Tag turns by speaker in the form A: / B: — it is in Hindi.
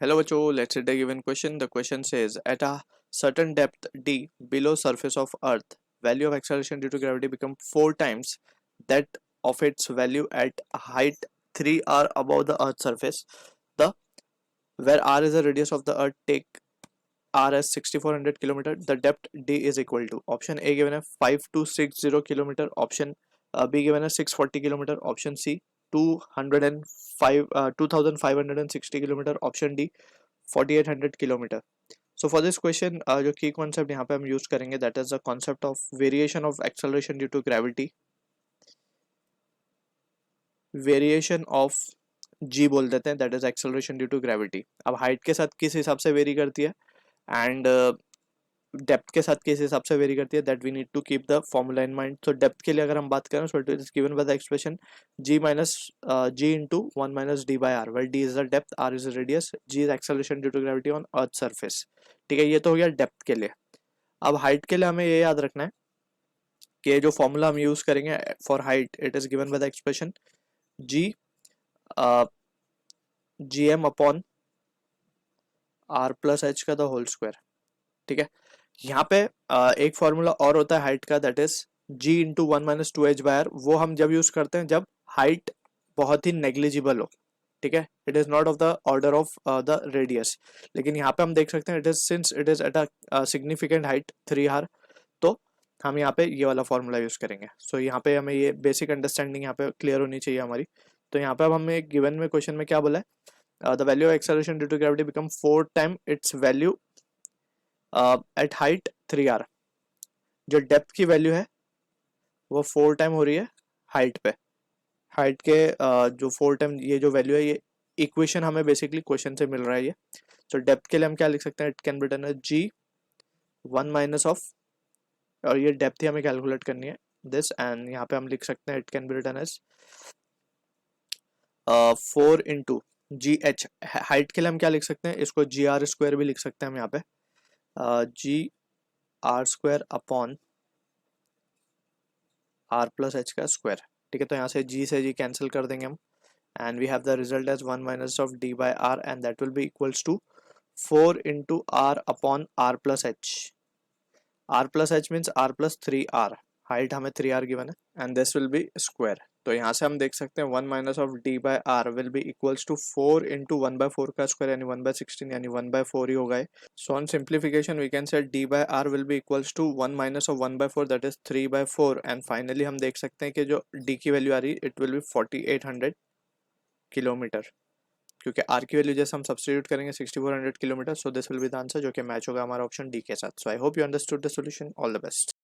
A: Hello बच्चों, let's read a given question. The question says, at a certain depth d below surface of Earth, value of acceleration due to gravity become 4 times that of its value at height 3r above the Earth's surface. The where r is the radius of the Earth, take r as 6400 kilometer. The depth d is equal to option A given as 5260 kilometer, option B given as 640 kilometer, option C 205 2560 kilometre, option D 4800 kilometre. So for this question जो की कॉन्सेप्ट यहाँ पे हम यूज करेंगे that is the concept of variation of acceleration due to gravity. Variation of G बोल देते हैं, that is acceleration due to gravity. अब हाइट के साथ किस हिसाब से वेरी करती है एंड डेप्थ के साथ किस हिसाब से वेरी करती है, that we need to keep the formula in mind. तो डेप्थ के लिए अगर हम बात करें so it is given by the expression g minus g into 1 minus D by R, well d is the depth, r is the radius, g is acceleration due to gravity on earth surface. ठीक है, ये तो हो गया डेप्थ के लिए. अब हाइट के लिए हमें ये याद रखना है कि जो फॉर्मूला हम यूज करेंगे for height, it is given by the expression g gm upon r plus h का द होल स्क्वायर. ठीक है, यहाँ पे एक फॉर्मूला और होता है हाइट का, that is g into 1 minus 2h by R. वो हम जब यूज करते हैं जब हाइट बहुत ही नेग्लिजिबल हो. ठीक है, it is not of the order of the radius. लेकिन यहाँ पे हम देख सकते हैं it is since it is at a significant height 3r, तो हम यहाँ पे ये वाला फॉर्मूला यूज करेंगे. सो यहाँ पे हमें ये बेसिक अंडरस्टैंडिंग यहाँ पे क्लियर होनी चाहिए हमारी. तो यहाँ पे अब हमें गिवन में क्वेश्चन में क्या बोला है, the value of acceleration due to gravity become 4 time its value at height 3r. जो डेप्थ की वैल्यू है वो 4 टाइम हो रही है हाइट पे. हाइट के जो 4 टाइम ये जो वैल्यू है, ये इक्वेशन हमें बेसिकली क्वेश्चन से मिल रहा है ये. तो डेप्थ के लिए हम क्या लिख सकते हैं, it can be done as g 1 minus of, और ये डेप्थ ही हमें कैलकुलेट करनी है दिस, एंड यहाँ पे हम लिख सकते हैं it can be written as 4 into G H. Height के लिए हम क्या लिख सकते हैं, इसको जी आर स्क्वायर भी लिख सकते हैं हम यहाँ पे, G R square upon R plus H का स्क्वायर. ठीक है, तो यहाँ से जी कैंसिल कर देंगे हम, and we have the result as 1 minus of d by r, and that will be equals to 4 into r upon r plus h. r plus h means r plus 3r. Height हमें 3r गिवन है and this will be square. तो यहाँ से हम देख सकते हैं 1 minus of d by R will be equals to 4 into 1/4 का स्क्वायर यानी 1/16 यानी 1/4 ही होगा. So on simplification we can say d by R will be equals to 1 minus of 1/4 that is 3/4, and finally हम देख सकते हैं कि जो d की वैल्यू आ रही है इट विल बी 4800 किलोमीटर, क्योंकि आर की वैल्यू जैसे हम सब्स्टिट्यूट करेंगे 6400 kilometre. So this will be the answer जो कि मैच होगा हमारा ऑप्शन डी के साथ. So I hope you understood the solution. All the best.